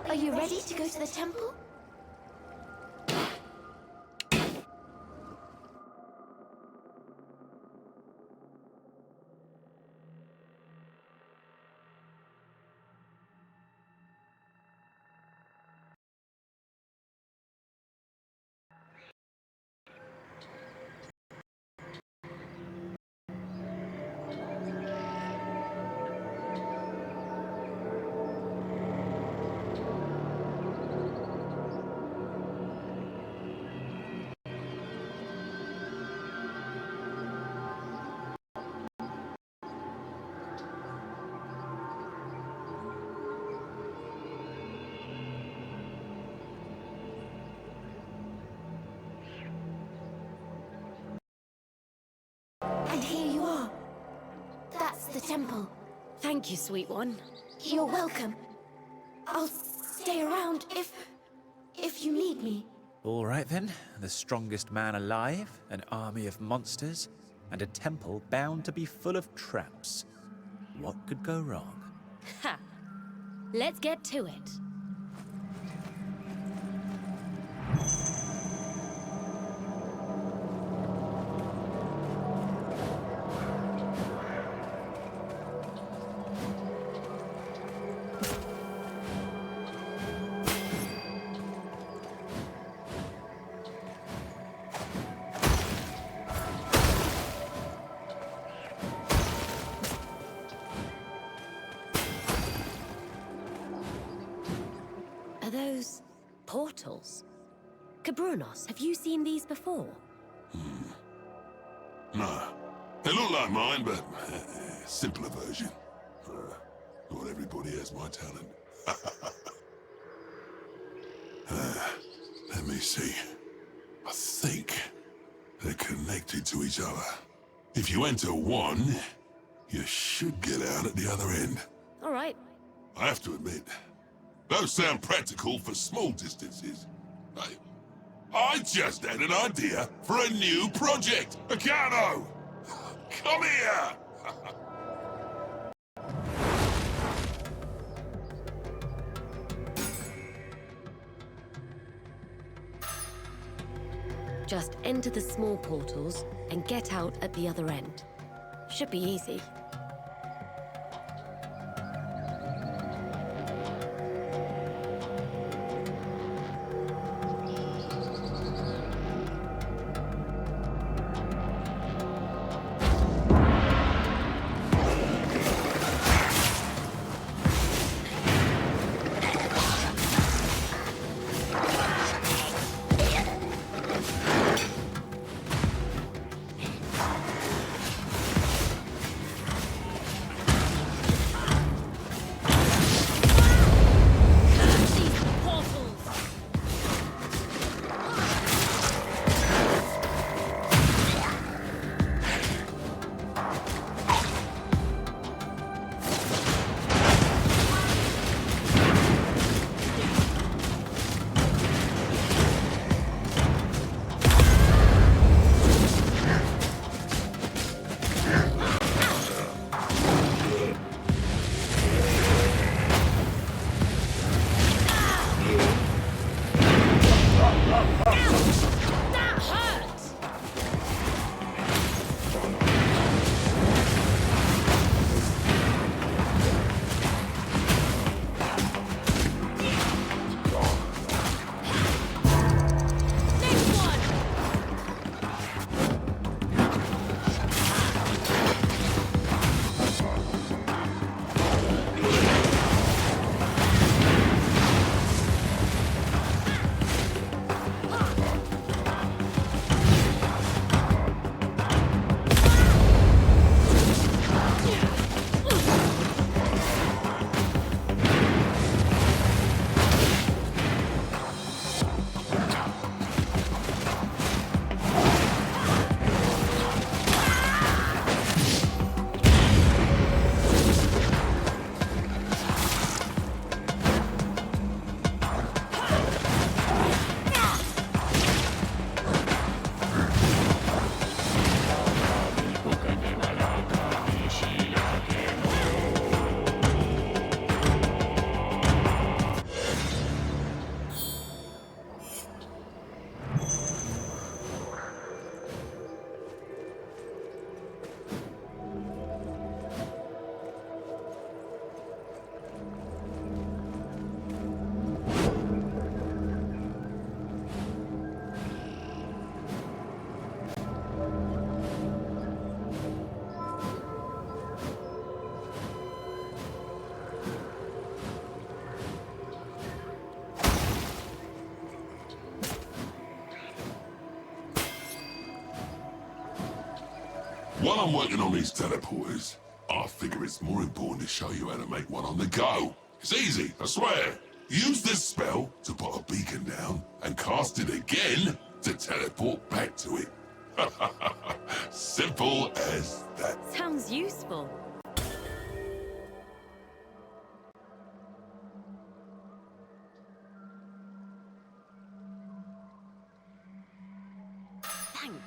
Are you ready to go to the temple? And here you are. That's the temple. Thank you, sweet one. You're welcome. I'll stay around if you need me. All right then, the strongest man alive, an army of monsters, and a temple bound to be full of traps. What could go wrong? Ha! Let's get to it. Are those portals? Cabrunos, have you seen these before? No. They look like mine, but simpler version. Not everybody has my talent. Let me see. I think they're connected to each other. If you enter one, you should get out at the other end. All right. I have to admit, those sound practical for small distances. I just had an idea for a new project. Acano! Come here! Just enter the small portals and get out at the other end. Should be easy. While I'm working on these teleporters, I figure it's more important to show you how to make one on the go. It's easy, I swear. Use this spell to put a beacon down, and cast it again to teleport back to it. Simple as that. Sounds useful. Thanks.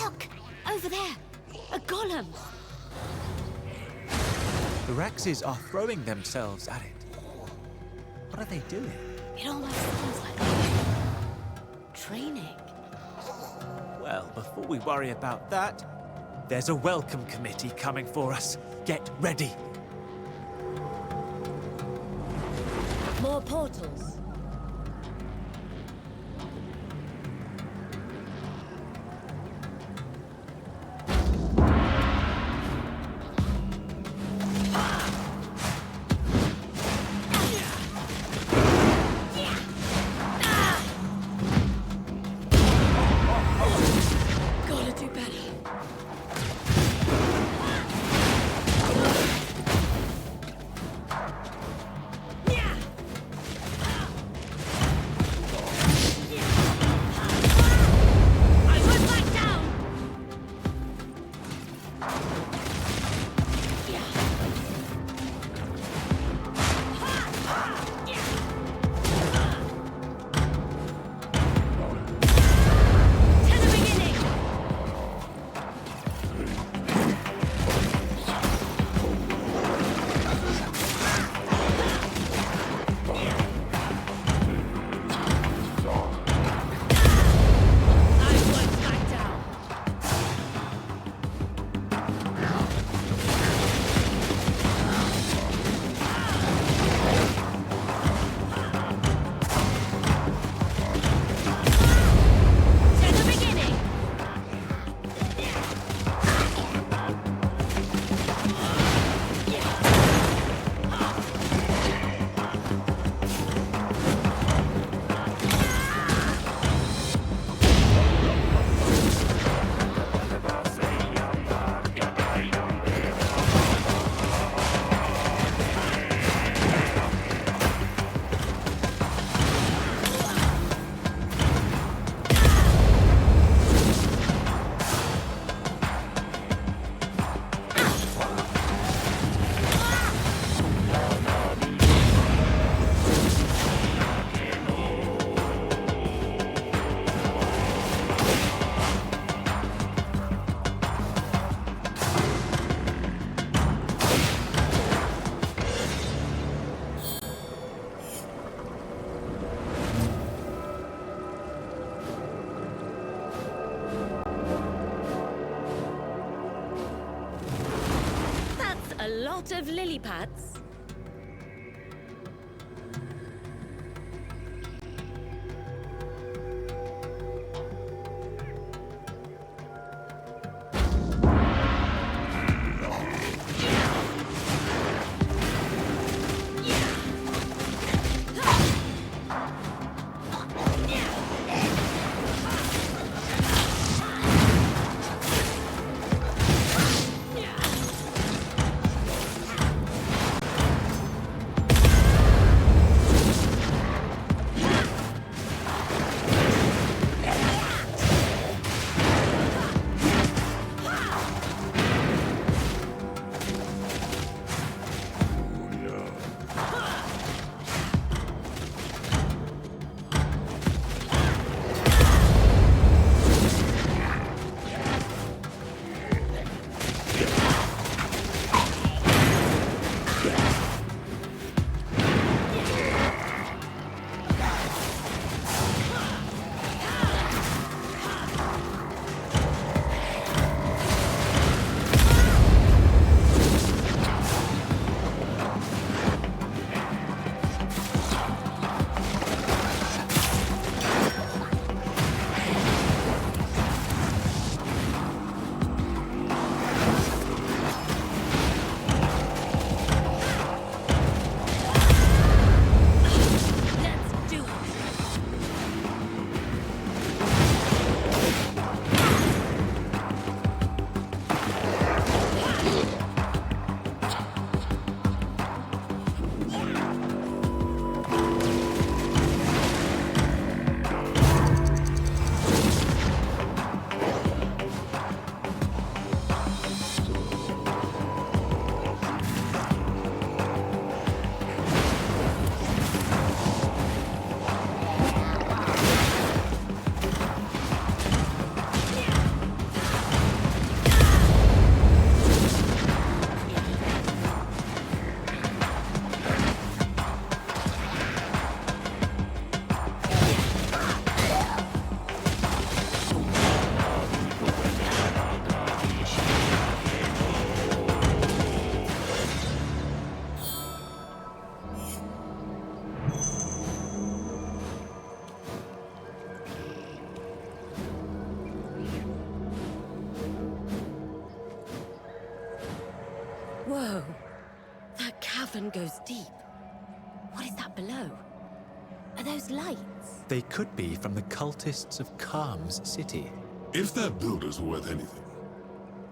Look! Over there! A golem! The Raxes are throwing themselves at it. What are they doing? It almost sounds like training. Well, before we worry about that, there's a welcome committee coming for us. Get ready. More portals. Gotta do better. I went back down. To the beginning. I went back down. To the beginning. That's a lot of lily pads. cavern goes deep. What is that below? Are those lights? They could be from the cultists of Calm's city. If their builders were worth anything,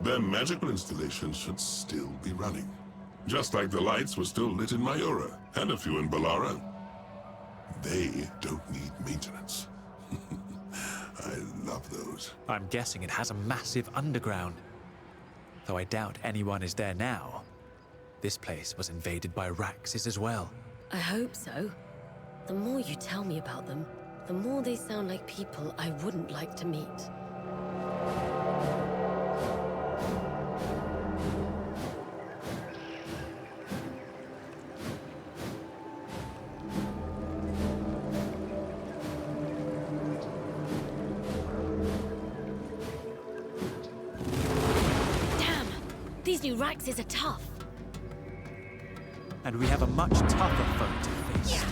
their magical installations should still be running. Just like the lights were still lit in Mayura, and a few in Balara. They don't need maintenance. I love those. I'm guessing it has a massive underground. Though I doubt anyone is there now. This place was invaded by Raxes as well. I hope so. The more you tell me about them, the more they sound like people I wouldn't like to meet. Damn! These new Raxes are tough. And we have a much tougher foe to face.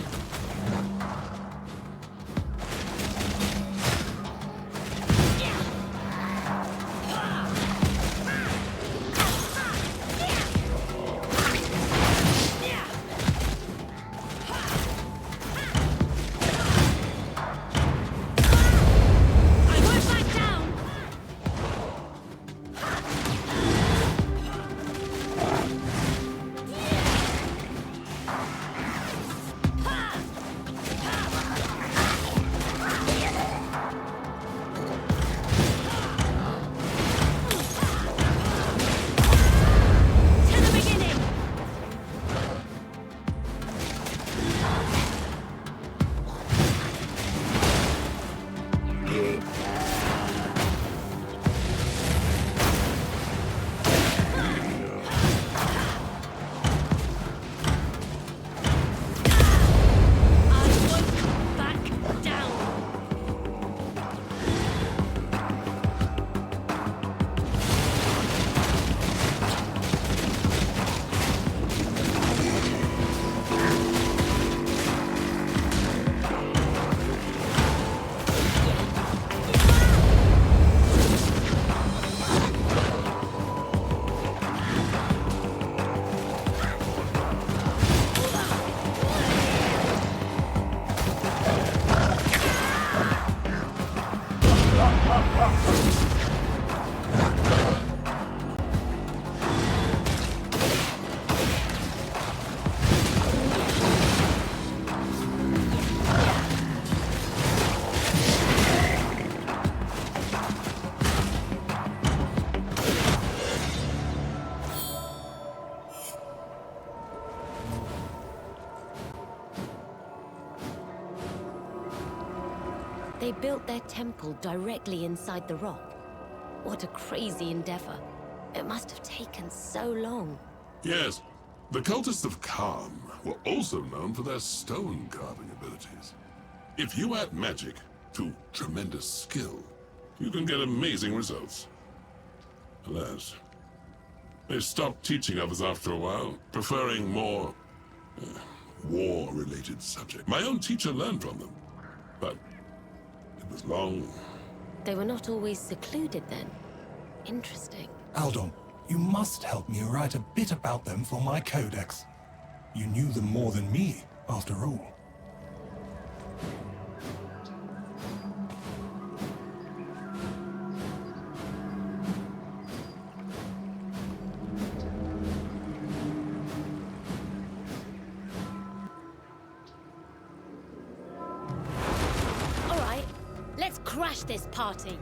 They built their temple directly inside the rock. What a crazy endeavor. It must have taken so long. Yes, the cultists of Calm were also known for their stone carving abilities. If you add magic to tremendous skill, you can get amazing results. Alas, they stopped teaching others after a while, preferring more war-related subjects. My own teacher learned from them, but it was long. They were not always secluded then. Interesting. Aldon, you must help me write a bit about them for my codex. You knew them more than me, after all. All right, let's crash this party.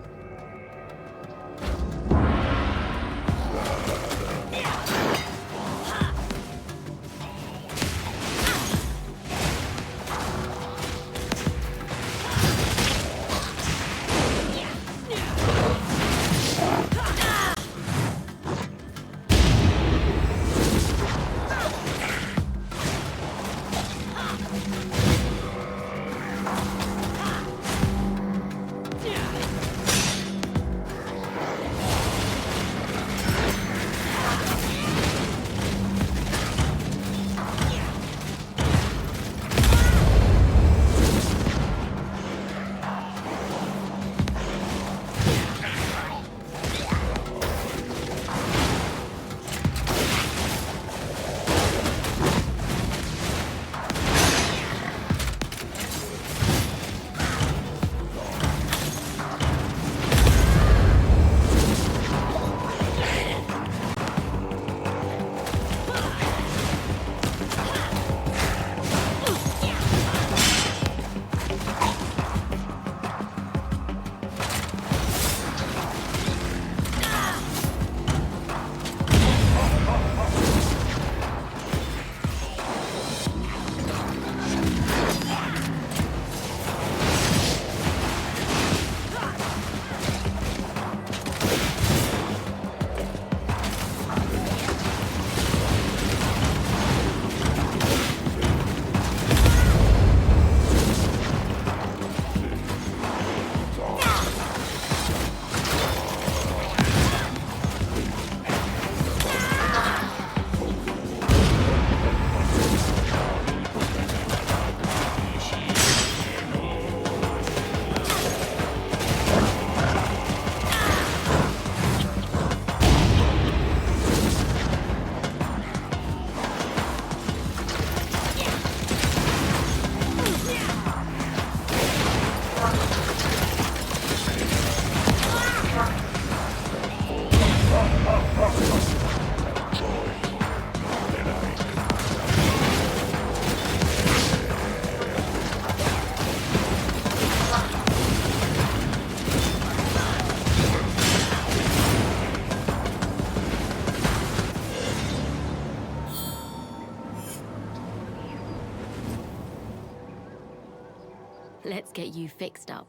Let's get you fixed up.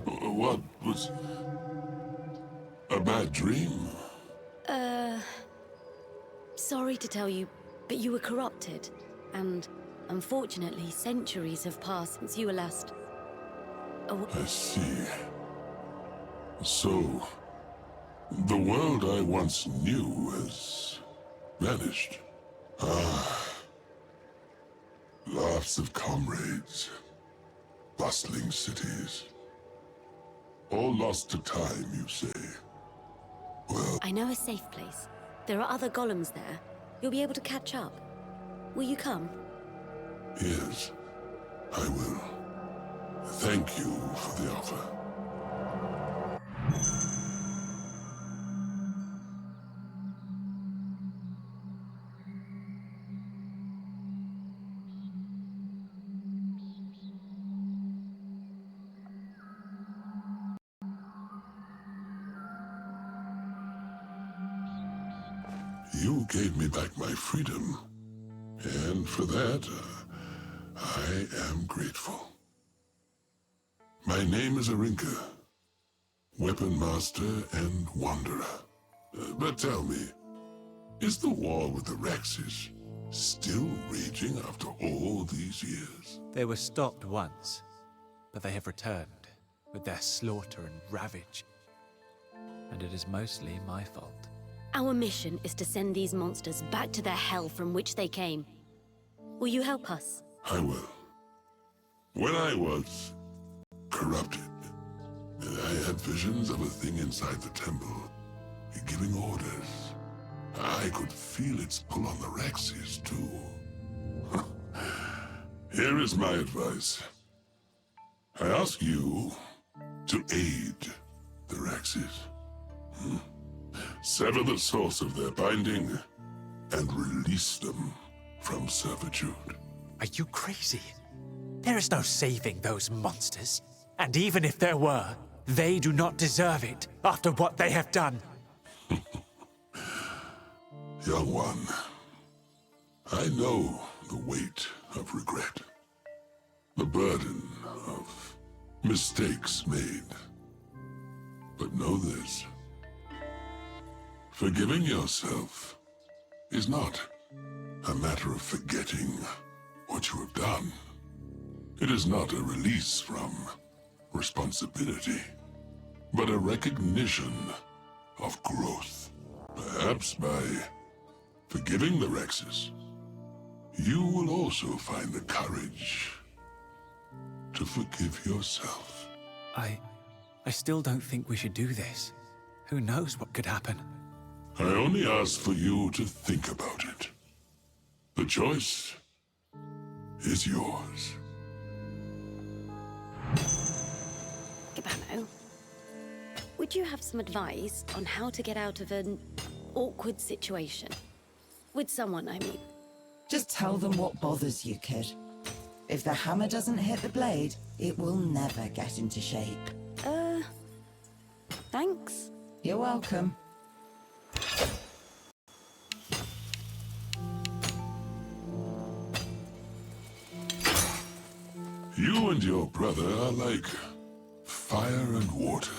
What was... a bad dream? Sorry to tell you, but you were corrupted. And, unfortunately, centuries have passed since you were last... I see. So, the world I once knew has vanished. Lots of comrades, bustling cities. All lost to time, you say? Well, I know a safe place. There are other golems there. You'll be able to catch up. Will you come? yes, I will. Thank you for the offer. You gave me back my freedom, and for that, I am grateful. My name is Arinka, Weapon Master and Wanderer. But tell me, is the war with the Rexes still raging after all these years? They were stopped once, but they have returned with their slaughter and ravage. And it is mostly my fault. Our mission is to send these monsters back to their hell from which they came. Will you help us? I will. When I was corrupted, I had visions of a thing inside the temple, giving orders. I could feel its pull on the Rexes, too. Here is my advice. I ask you to aid the Rexes. Sever the source of their binding and release them from servitude. Are you crazy? There is no saving those monsters. And even if there were, they do not deserve it after what they have done. Young one, I know the weight of regret, the burden of mistakes made. But know this. Forgiving yourself is not a matter of forgetting what you have done. It is not a release from responsibility, but a recognition of growth. Perhaps by forgiving the Rexes, you will also find the courage to forgive yourself. I still don't think we should do this. Who knows what could happen? I only ask for you to think about it. The choice is yours. Gabano, would you have some advice on how to get out of an awkward situation? With someone, I mean. Just tell them what bothers you, kid. If the hammer doesn't hit the blade, it will never get into shape. Thanks. You're welcome. You and your brother are like fire and water.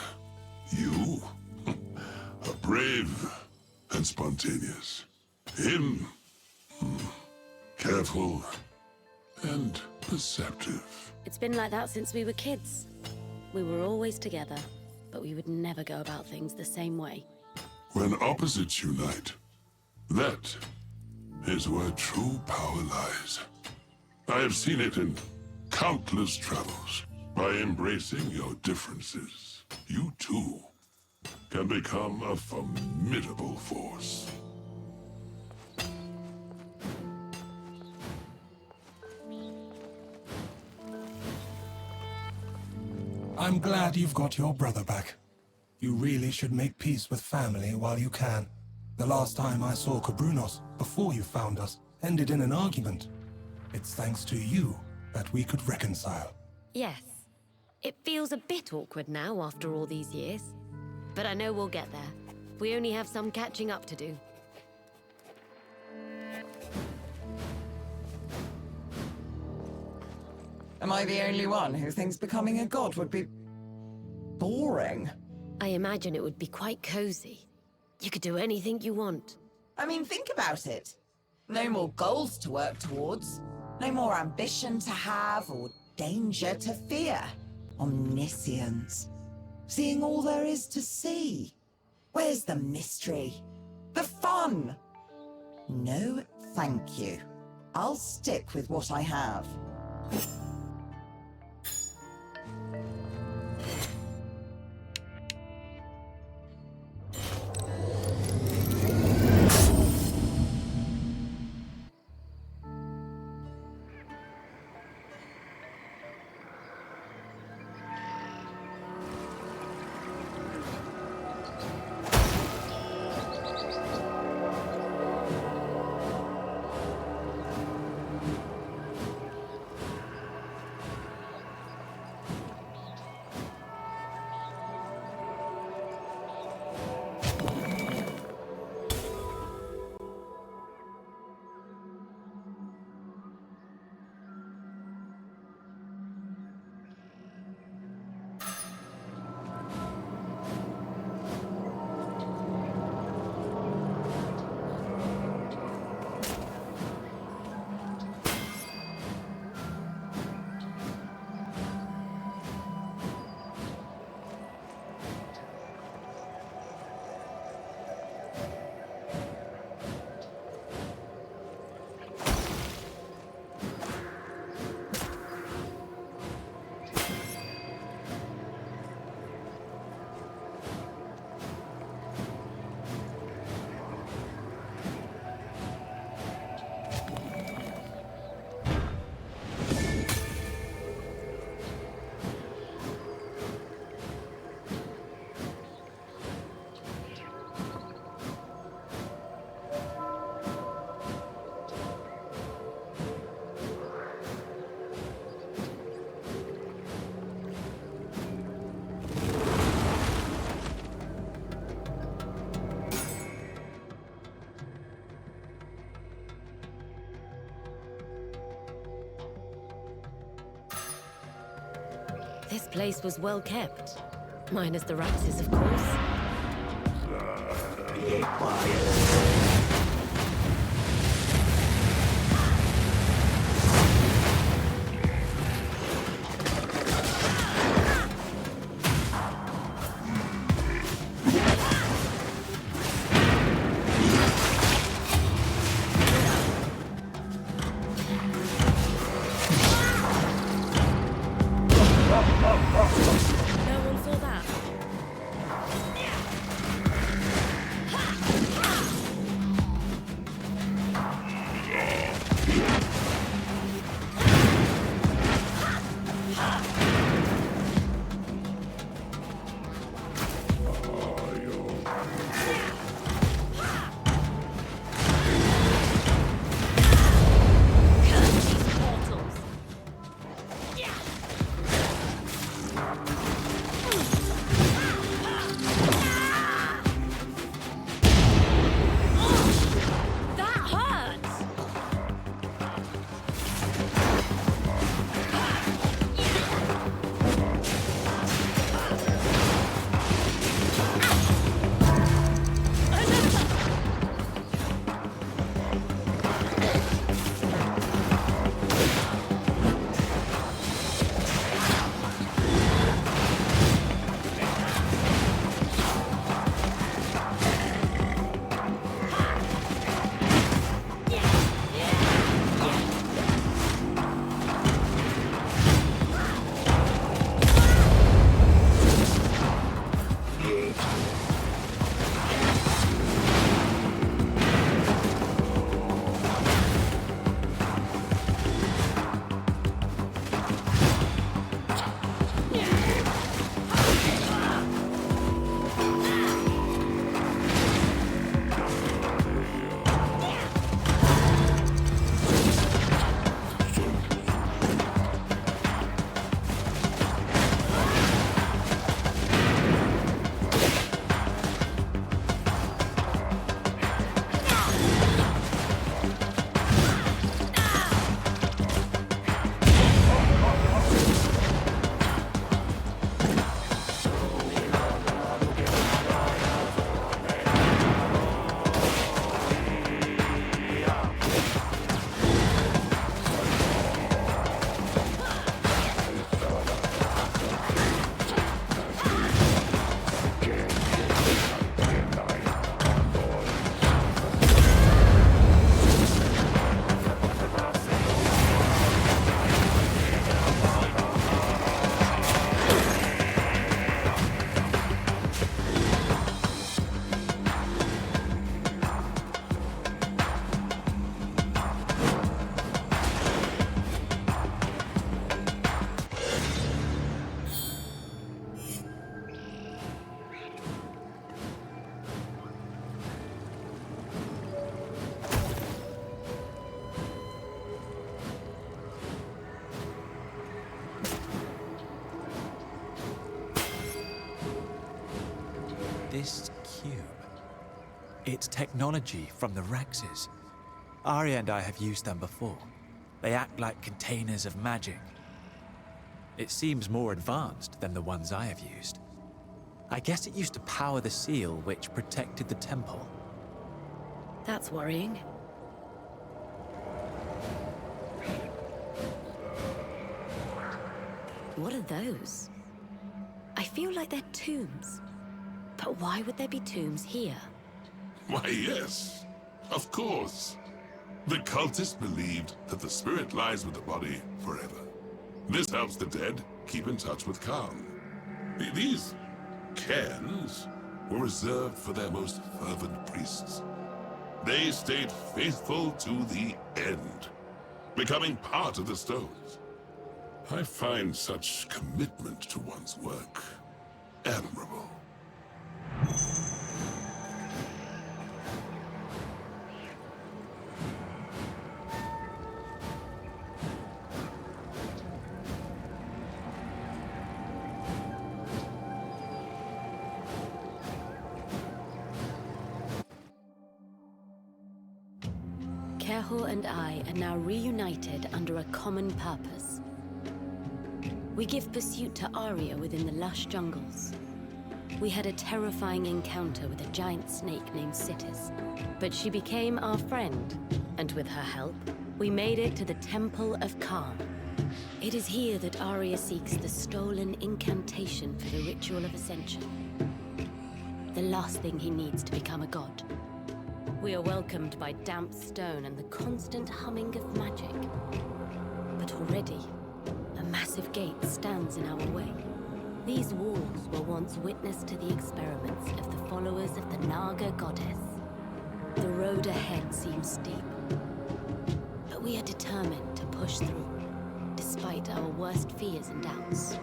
You are brave and spontaneous. Him, careful and perceptive. It's been like that since we were kids. We were always together, but we would never go about things the same way. When opposites unite, that is where true power lies. I have seen it in countless travels. By embracing your differences, you too can become a formidable force. I'm glad you've got your brother back. You really should make peace with family while you can. The last time I saw Cabrunos, before you found us, ended in an argument. It's thanks to you that we could reconcile. Yes. It feels a bit awkward now after all these years. But I know we'll get there. We only have some catching up to do. I the only one who thinks becoming a god would be boring? I imagine it would be quite cozy. You could do anything you want. I mean, think about it. No more goals to work towards. No more ambition to have or danger to fear. Omniscience. Seeing all there is to see. Where's the mystery? The fun? No, thank you. I'll stick with what I have. This place was well kept. Minus the Raxes, of course. No one saw that. this cube. It's technology from the Rexes. Arya and I have used them before. They act like containers of magic. It seems more advanced than the ones I have used. I guess it used to power the seal which protected the temple. That's worrying. What are those? I feel like they're tombs. But why would there be tombs here? Why, yes. Of course. The cultists believed that the spirit lies with the body forever. This helps the dead keep in touch with Khan. These cairns were reserved for their most fervent priests. They stayed faithful to the end, becoming part of the stones. I find such commitment to one's work admirable. Kerhor and I are now reunited under a common purpose. We give pursuit to Arya within the lush jungles. We had a terrifying encounter with a giant snake named Sitis, but she became our friend, and with her help, we made it to the Temple of Khan. It is here that Arya seeks the stolen incantation for the Ritual of Ascension. The last thing he needs to become a god. We are welcomed by damp stone and the constant humming of magic. But already, a massive gate stands in our way. These walls were once witness to the experiments of the followers of the Naga goddess. The road ahead seems steep, but we are determined to push through, despite our worst fears and doubts.